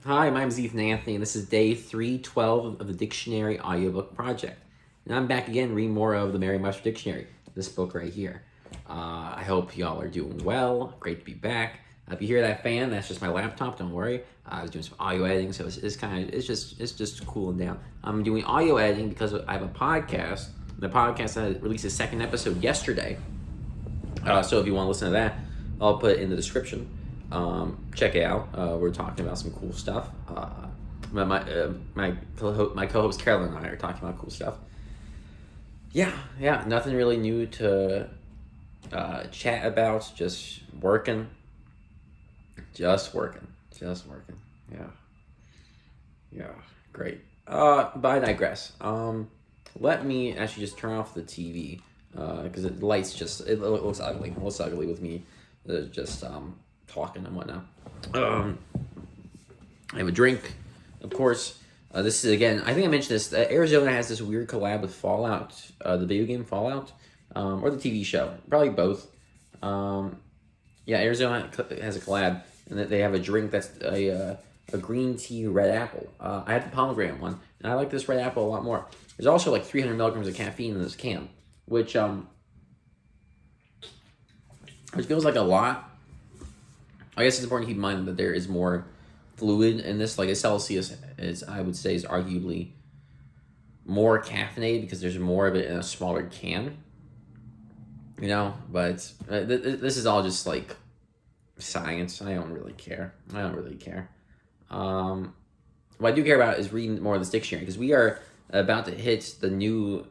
Hi, my name is Ethan Anthony, and this is day 312 of the Dictionary Audiobook Project. And I'm back again reading more of the Merriam-Webster Dictionary, this book right here. I hope y'all are doing well. Great to be back. If you hear that fan, that's just my laptop. Don't worry. I was doing some audio editing, so it's just cooling down. I'm doing audio editing because I have a podcast. The podcast released a second episode yesterday. So if you want to listen to that, I'll put it in the description. Check it out. We're talking about some cool stuff. My co-host Carolyn and I are talking about cool stuff. Yeah, nothing really new to chat about. Just working. Yeah, great. But I digress. Let me actually just turn off the TV because the lights it looks ugly. It looks ugly with me just talking and whatnot. I have a drink, of course. This is, again, I think I mentioned this. Arizona has this weird collab with Fallout, the video game Fallout, or the TV show. Probably both. Arizona has a collab, and they have a drink that's a green tea red apple. I had the pomegranate one, and I like this red apple a lot more. There's also like 300 milligrams of caffeine in this can, which feels like a lot. I guess it's important to keep in mind that there is more fluid in this. Like a Celsius I would say, is arguably more caffeinated because there's more of it in a smaller can. But this is all just like science. I don't really care. What I do care about is reading more of this dictionary because we are about to hit the new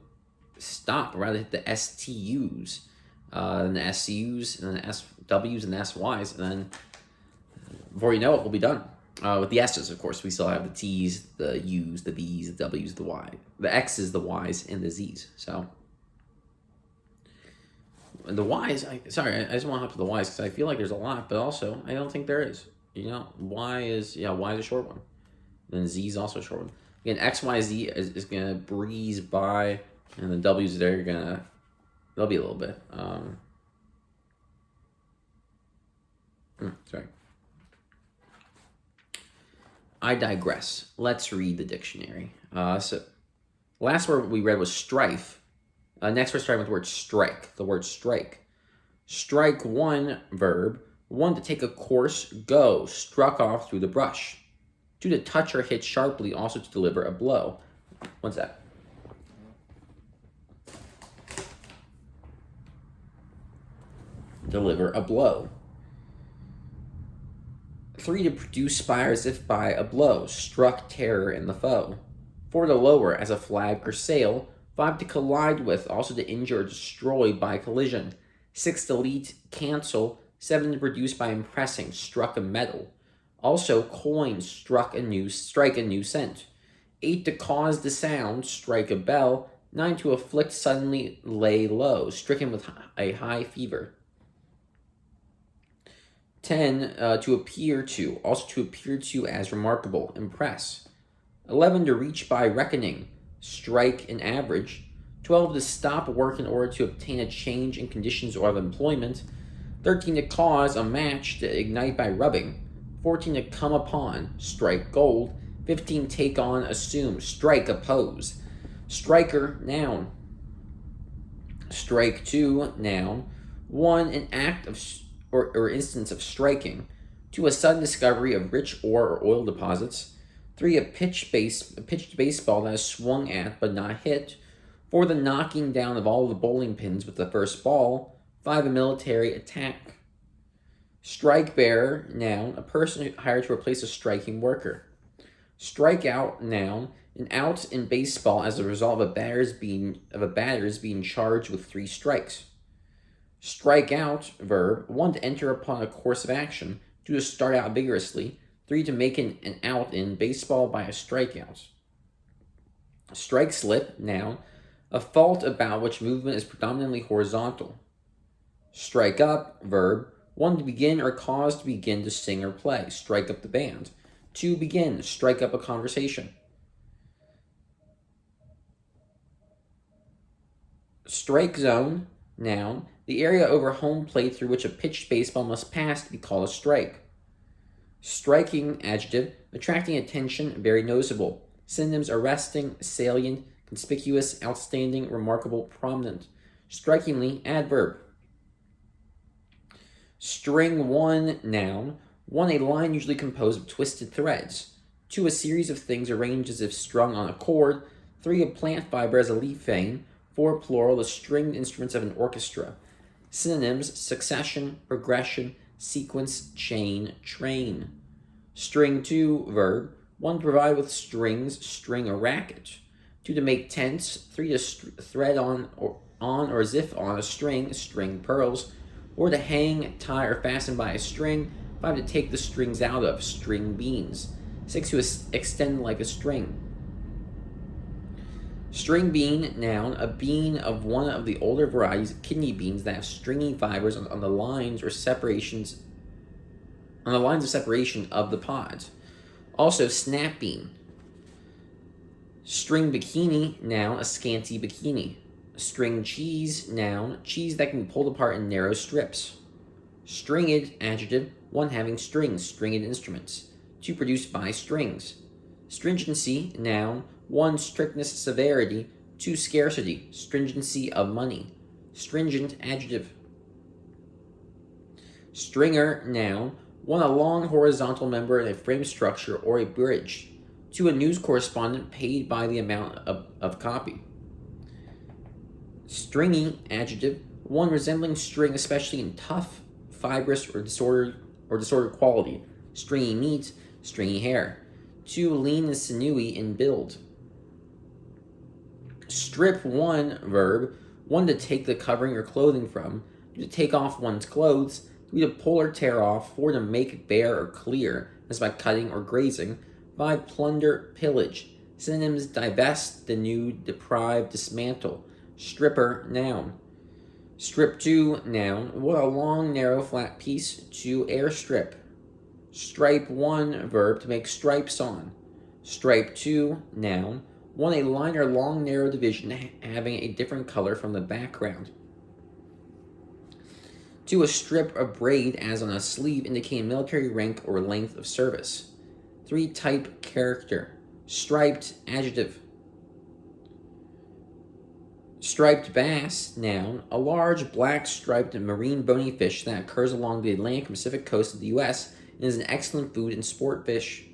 stop. We're about to hit the STUs, and the SCUs, and the SWs, and the SYs, and then before you know it, we'll be done. With the S's, of course, we still have the T's, the U's, the B's, the W's, the Y, the X's, the Y's, and the Z's. So the Y's, I just want to hop to the Y's because I feel like there's a lot, but also I don't think there is. Y is a short one. Then Z is also a short one. Again, X, Y, Z is gonna breeze by, and the W's they'll be a little bit. Sorry. I digress. Let's read the dictionary. So, last word we read was strife. Next we're starting with the word strike. The word strike. Strike one, verb. 1, to take a course, go, struck off through the brush. 2, to touch or hit sharply, also to deliver a blow. What's that? Deliver a blow. 3, to produce fire as if by a blow, struck terror in the foe. 4, to lower as a flag or sail. 5, to collide with, also to injure or destroy by collision. 6, delete, cancel. 7, to produce by impressing, struck a metal. Also, coin, strike a new cent. 8, to cause the sound, strike a bell. 9, to afflict, suddenly lay low, stricken with a high fever. 10, to appear to, also to appear to as remarkable, impress. 11, to reach by reckoning, strike an average. 12, to stop work in order to obtain a change in conditions or of employment. 13, to cause a match, to ignite by rubbing. 14, to come upon, strike gold. 15, take on, assume, strike, oppose. Striker, noun. Strike 2, noun. 1, an act of or instance of striking. 2, a sudden discovery of rich ore or oil deposits. 3, a pitched baseball that is swung at but not hit. 4, the knocking down of all the bowling pins with the first ball. 5, a military attack. Strike bearer, noun, a person hired to replace a striking worker. Strike out, noun, an out in baseball as a result of a batter's being charged with 3 strikes. Strike out, verb. 1, to enter upon a course of action. 2, to start out vigorously. 3, to make an out in baseball by a strikeout. Strike slip, noun. A fault about which movement is predominantly horizontal. Strike up, verb. 1, to begin or cause to begin to sing or play. Strike up the band. 2, begin. Strike up a conversation. Strike zone, noun. The area over home plate through which a pitched baseball must pass to be called a strike. Striking, adjective, attracting attention, very noticeable. Synonyms: arresting, salient, conspicuous, outstanding, remarkable, prominent. Strikingly, adverb. String one, noun. One, a line usually composed of twisted threads. Two, a series of things arranged as if strung on a cord. Three, a plant fiber as a leaf vein. Four, plural, the stringed instruments of an orchestra. Synonyms: succession, progression, sequence, chain, train. String two, verb. One, provide with strings, string a racket. Two, to make tents. Three, to thread on or as if on a string pearls. Or to hang, tie, or fasten by a string. Five, to take the strings out of, string beans. Six, to extend like a string. String bean, noun, a bean of one of the older varieties of kidney beans that have stringy fibers on the lines or separations on the lines of separation of the pods. Also, snap bean. String bikini, noun, a scanty bikini. String cheese, noun, cheese that can be pulled apart in narrow strips. Stringed, adjective, one having strings, stringed instruments. Two, produced by strings. Stringency, noun, one, strictness, severity. Two, scarcity, stringency of money. Stringent, adjective. Stringer, noun, one, a long horizontal member in a frame structure or a bridge. Two, a news correspondent paid by the amount of copy. Stringy, adjective, one resembling string, especially in tough, fibrous, or disordered quality. Stringy meat, stringy hair. Two, lean and sinewy in build. Strip one, verb, one, to take the covering or clothing from. Two, to take off one's clothes. Three, to pull or tear off. Four, to make bare or clear, as by cutting or grazing. Five, plunder, pillage. Synonyms: divest, denude, deprive, dismantle. Stripper, noun. Strip two, noun, what, a long, narrow, flat piece. Two, airstrip. Stripe one, verb, to make stripes on. Stripe two, noun, one, a line or long, narrow division having a different color from the background. Two, a strip of braid as on a sleeve indicating military rank or length of service. Three, type, character. Striped, adjective. Striped bass, noun, a large black striped marine bony fish that occurs along the Atlantic and Pacific coast of the U.S. and is an excellent food and sport fish.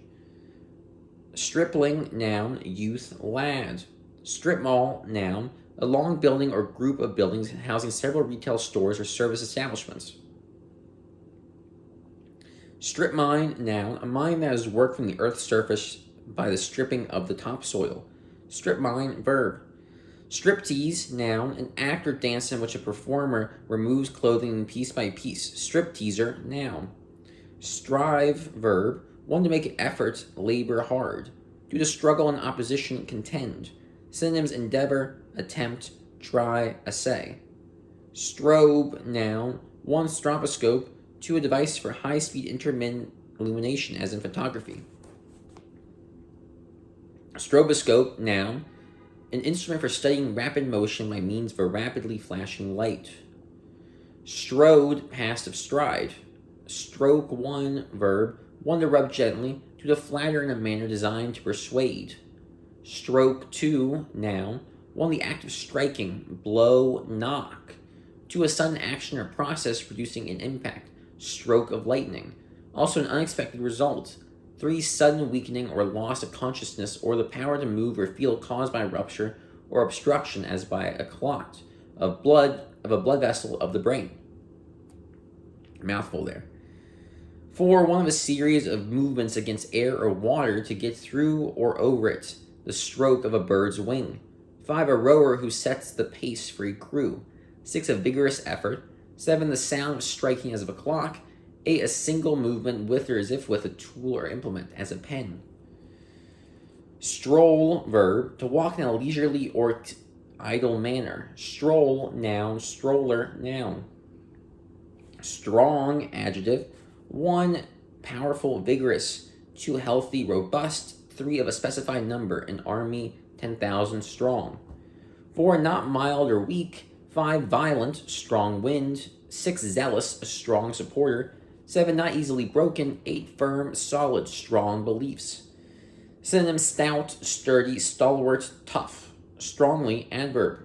Stripling, noun, youth, lad. Strip mall, noun, a long building or group of buildings housing several retail stores or service establishments. Strip mine, noun, a mine that is worked from the earth's surface by the stripping of the topsoil. Strip mine, verb. Striptease, noun, an act or dance in which a performer removes clothing piece by piece. Stripteaser, noun. Strive, verb, one, to make effort, labor hard. Two, to struggle in opposition, contend. Synonyms: endeavor, attempt, try, essay. Strobe, noun, one, stroboscope. Two, a device for high-speed intermittent illumination, as in photography. Stroboscope, noun, an instrument for studying rapid motion by means of a rapidly flashing light. Strode, past of stride. Stroke one, verb, one, to rub gently. Two, to flatter in a manner designed to persuade. Stroke two, noun, one, the act of striking, blow, knock. Two, a sudden action or process producing an impact. Stroke of lightning. Also an unexpected result. Three, sudden weakening or loss of consciousness or the power to move or feel caused by rupture or obstruction, as by a clot of a blood vessel of the brain. Mouthful there. Four, one of a series of movements against air or water to get through or over it, the stroke of a bird's wing. Five, a rower who sets the pace for a crew. Six, a vigorous effort. Seven, the sound of striking as of a clock. Eight, a single movement with or as if with a tool or implement, as a pen. Stroll, verb, to walk in a leisurely or idle manner. Stroll, noun, stroller, noun. Strong, adjective, one, powerful, vigorous. Two, healthy, robust. Three, of a specified number, an army, 10,000 strong. Four, not mild or weak. Five, violent, strong wind. Six, zealous, a strong supporter. 7. Not easily broken. 8. Firm, solid, strong beliefs. Synonym: stout, sturdy, stalwart, tough. Strongly, adverb.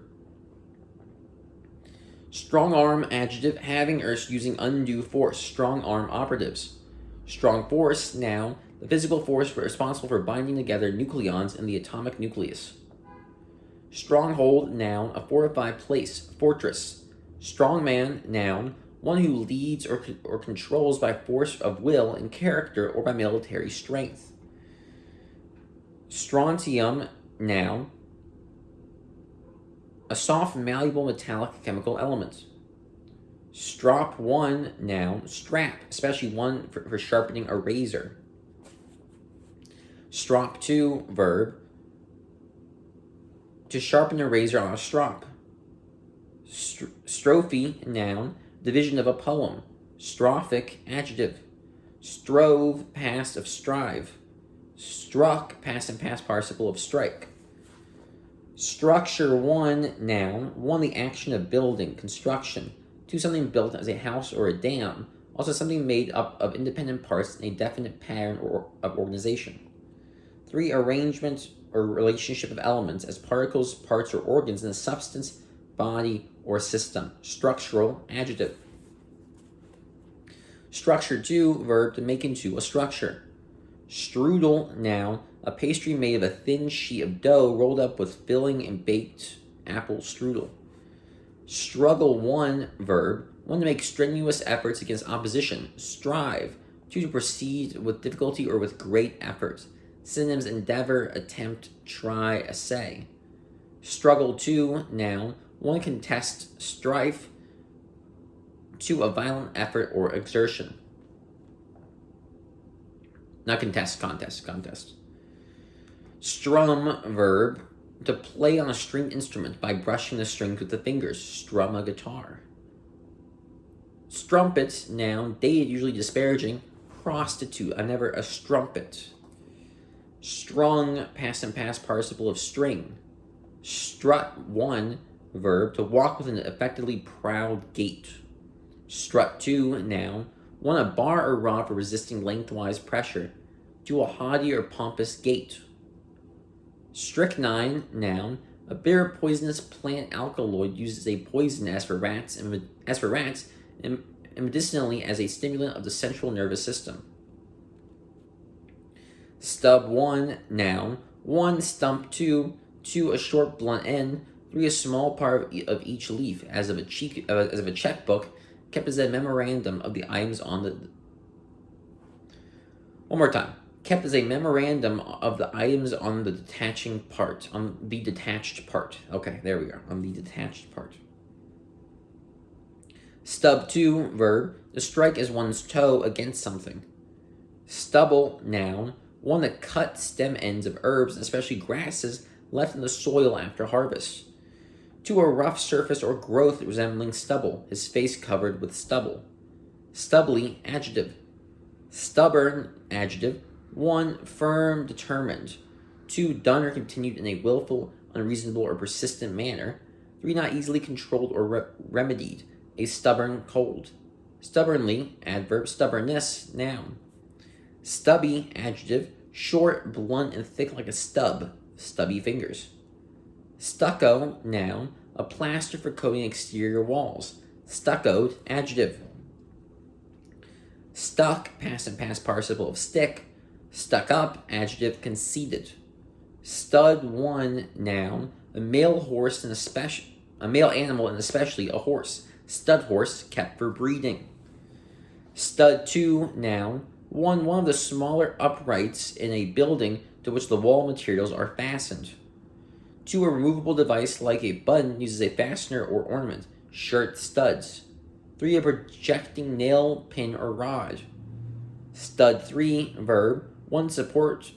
Strong arm, adjective, having or using undue force. Strong arm operatives. Strong force, noun, the physical force responsible for binding together nucleons in the atomic nucleus. Stronghold, noun, a fortified place, fortress. Strongman, noun, one who leads or controls by force of will and character or by military strength. Strontium, noun, a soft, malleable, metallic chemical element. Strop 1, noun, strap, especially one for sharpening a razor. Strop 2, verb, to sharpen a razor on a strop. Strophe, noun, division of a poem. Strophic, adjective. Strove, past of strive. Struck, past and past participle of strike. Structure 1, noun, 1, the action of building, construction. 2, something built as a house or a dam. Also something made up of independent parts in a definite pattern of organization. 3, arrangement or relationship of elements as particles, parts, or organs in a substance, body, or system. Structural, adjective. Structure 2, verb, to make into a structure. Strudel, noun, a pastry made of a thin sheet of dough rolled up with filling and baked apple strudel. Struggle 1, verb, 1, to make strenuous efforts against opposition. Strive, 2, to proceed with difficulty or with great effort. Synonyms: endeavor, attempt, try, essay. Struggle 2, noun, 1, contest, strife. 2, a violent effort or exertion. Not contest, contest. Strum, verb, to play on a stringed instrument by brushing the strings with the fingers. Strum a guitar. Strumpet, noun, dated, usually disparaging. Prostitute, a strumpet. Strung, past and past participle of string. Strut 1, verb, to walk with an effectively proud gait. Strut 2, noun, 1, a bar or rod for resisting lengthwise pressure. 2, a haughty or pompous gait. Strychnine, noun, a bitter poisonous plant alkaloid used as a poison as for rats and medicinally as a stimulant of the central nervous system. Stub 1, noun, 1, stump 2, 2, a short blunt end, 3, a small part of each leaf, as of a checkbook, kept as a memorandum of the items on the... One more time. Kept as a memorandum of the items on the detached part. Okay, there we are. On the detached part. Stub 2, verb, to strike as one's toe against something. Stubble, noun, 1, to cut stem ends of herbs, especially grasses, left in the soil after harvest. 2, a rough surface or growth resembling stubble, his face covered with stubble. Stubbly, adjective. Stubborn, adjective. 1, firm, determined. 2, done or continued in a willful, unreasonable, or persistent manner. 3, not easily controlled or remedied, a stubborn cold. Stubbornly, adverb. Stubbornness, noun. Stubby, adjective. Short, blunt, and thick like a stub, stubby fingers. Stucco, noun, a plaster for coating exterior walls. Stuccoed, adjective. Stuck, past and past participle of stick. Stuck up, adjective, conceited. Stud 1, noun, a male horse and a male animal and especially a horse. Stud horse, kept for breeding. Stud 2, noun, 1, of the smaller uprights in a building to which the wall materials are fastened. 2, a removable device like a button used as a fastener or ornament. Shirt studs. 3, a projecting nail, pin, or rod. Stud 3, verb, 1, support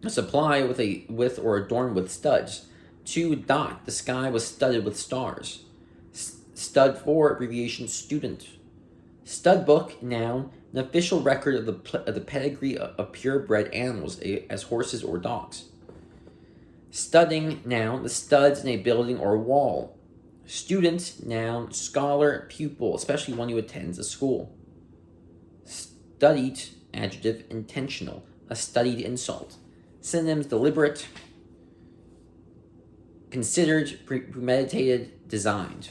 a supply with or adorned with studs. 2, dot, the sky was studded with stars. Stud 4, abbreviation student. Stud book, noun, an official record of the pedigree of purebred animals as horses or dogs. Studding, noun, the studs in a building or wall. Student, noun, scholar, pupil, especially one who attends a school. Studied, adjective, intentional, a studied insult. Synonyms: deliberate, considered, premeditated, designed.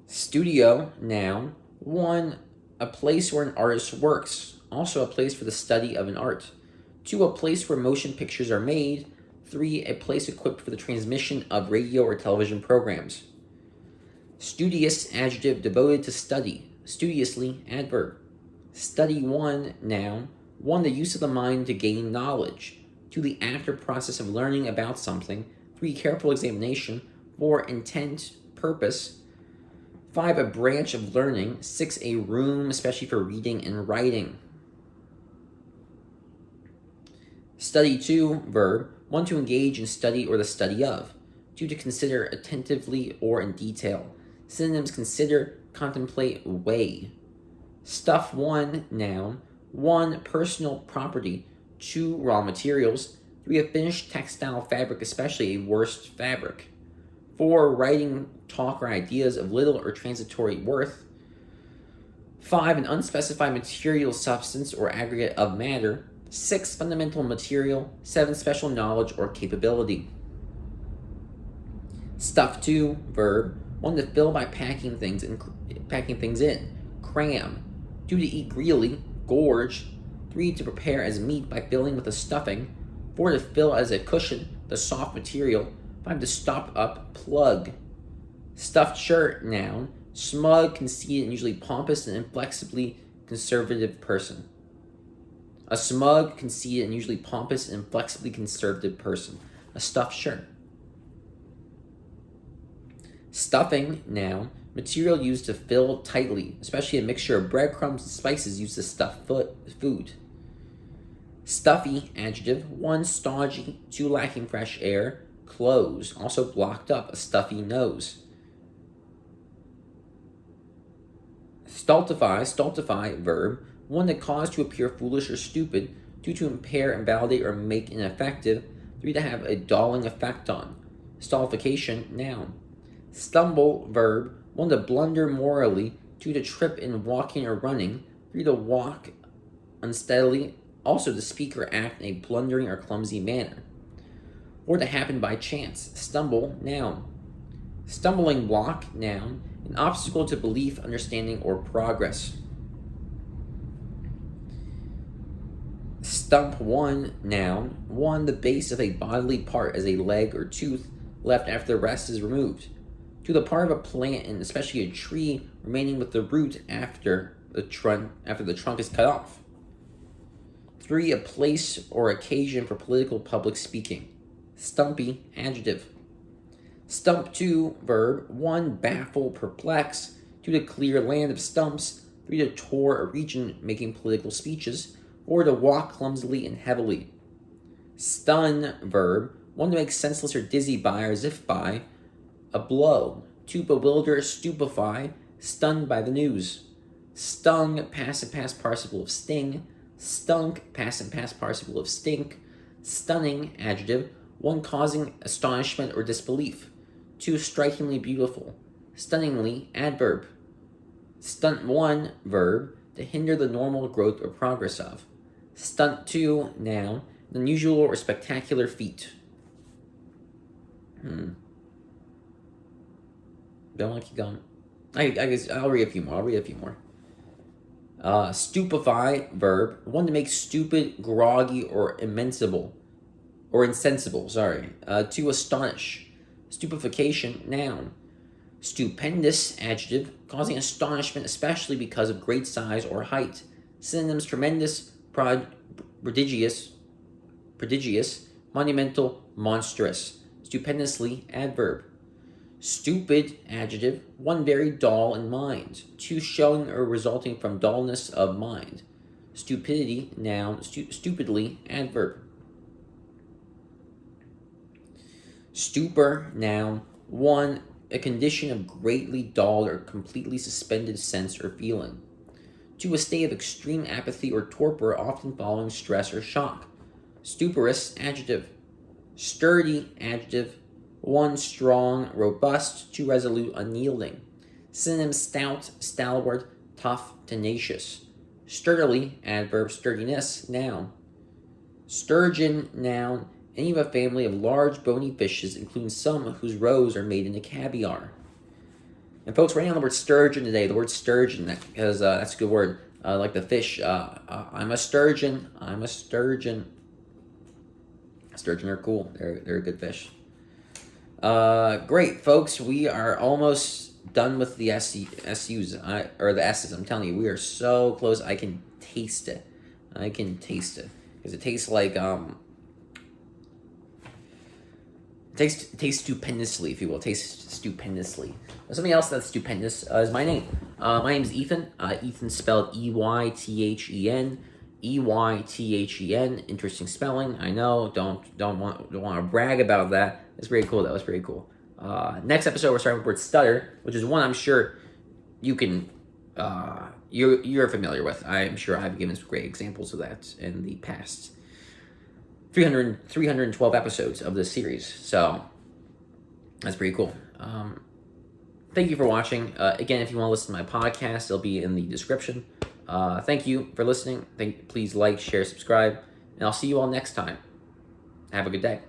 Studio, noun, 1, a place where an artist works, also a place for the study of an art. 2, a place where motion pictures are made. 3, a place equipped for the transmission of radio or television programs. Studious, adjective, devoted to study. Studiously, adverb. Study 1, noun, 1, the use of the mind to gain knowledge. 2, the act or process of learning about something. 3, careful examination. 4, intent, purpose. 5, a branch of learning. 6, a room, especially for reading and writing. Study 2, verb, 1, to engage in study or the study of. 2, to consider attentively or in detail. Synonyms: consider, contemplate, weigh. Stuff 1, noun, 1, personal property. 2, raw materials. 3, a finished textile fabric, especially a worsted fabric. 4, writing, talk, or ideas of little or transitory worth. 5, an unspecified material, substance, or aggregate of matter. 6, fundamental material. 7, special knowledge or capability. Stuff 2, verb, 1, to fill by packing things in. Cram. 2, to eat greedily. Gorge. 3, to prepare as meat by filling with a stuffing. 4, to fill as a cushion, the soft material. 5, to stop up, plug. Stuffed shirt, noun, smug, conceited, and usually pompous and inflexibly conservative person. A smug, conceited, and usually pompous and inflexibly conservative person. A stuffed shirt. Stuffing, noun, material used to fill tightly, especially a mixture of breadcrumbs and spices used to stuff food. Stuffy, adjective, 1, stodgy, 2, lacking fresh air. Close, also blocked up, a stuffy nose. Stultify, verb, 1, to cause to appear foolish or stupid. 2, to impair, invalidate, or make ineffective. 3, to have a dulling effect on. Stultification, noun. Stumble, verb, 1, to blunder morally. 2, to trip in walking or running. 3, to walk unsteadily, also to speak or act in a blundering or clumsy manner. 4, to happen by chance. Stumble, noun. Stumbling block, noun, an obstacle to belief, understanding, or progress. Stump 1, noun, 1, the base of a bodily part as a leg or tooth left after the rest is removed. 2, the part of a plant, and especially a tree, remaining with the root after the trunk is cut off. 3, a place or occasion for political public speaking. Stumpy, adjective. Stump 2, verb, 1, baffle, perplex. 2, to clear land of stumps. 3, to tour a region making political speeches. 4, to walk clumsily and heavily. Stun, verb, 1, to make senseless or dizzy by or as if by a blow. 2, bewilder, stupefy, stunned by the news. Stung, past and past participle of sting. Stunk, past and past participle of stink. Stunning, adjective, 1, causing astonishment or disbelief. 2, strikingly beautiful. Stunningly, adverb. Stunt 1, verb, to hinder the normal growth or progress of. Stunt 2, noun, an unusual or spectacular feat. Don't want to keep going. I guess I'll read a few more. Stupefy, verb, 1, to make stupid, groggy, or insensible. 2, astonish. Stupefaction, noun. Stupendous, adjective, causing astonishment, especially because of great size or height. Synonyms: tremendous, prodigious, monumental, monstrous. Stupendously, adverb. Stupid, adjective, 1, very dull in mind. 2, showing or resulting from dullness of mind. Stupidity, noun. Stupidly, adverb. Stupor, noun, 1, a condition of greatly dulled or completely suspended sense or feeling. 2, a state of extreme apathy or torpor, often following stress or shock. Stuporous, adjective. Sturdy, adjective, 1, strong, robust. 2, resolute, unyielding. Synonyms: stout, stalwart, tough, tenacious. Sturdily, adverb, sturdiness, noun. Sturgeon, noun. Any of a family of large bony fishes, including some whose roes are made into caviar. And folks, writing on the word sturgeon today, the word sturgeon, because that's a good word. Like the fish, I'm a sturgeon. I'm a sturgeon. Sturgeon are cool. They're a good fish. Great, folks. We are almost done with the SUs, or the S's. I'm telling you, we are so close. I can taste it. Because it tastes like tastes stupendously, if you will. Tastes stupendously. Something else that's stupendous is my name. My name is Ethan. Ethan spelled Eythen. Eythen. Interesting spelling. I know. Don't want to brag about that. That's very cool. That was pretty cool. Next episode, we're starting with the word stutter, which is one I'm sure you can you're familiar with. I'm sure I've given some great examples of that in the past 312 episodes of this series. So that's pretty cool. Thank you for watching. Again, if you want to listen to my podcast, it'll be in the description. Thank you for listening. Please like, share, subscribe, and I'll see you all next time. Have a good day.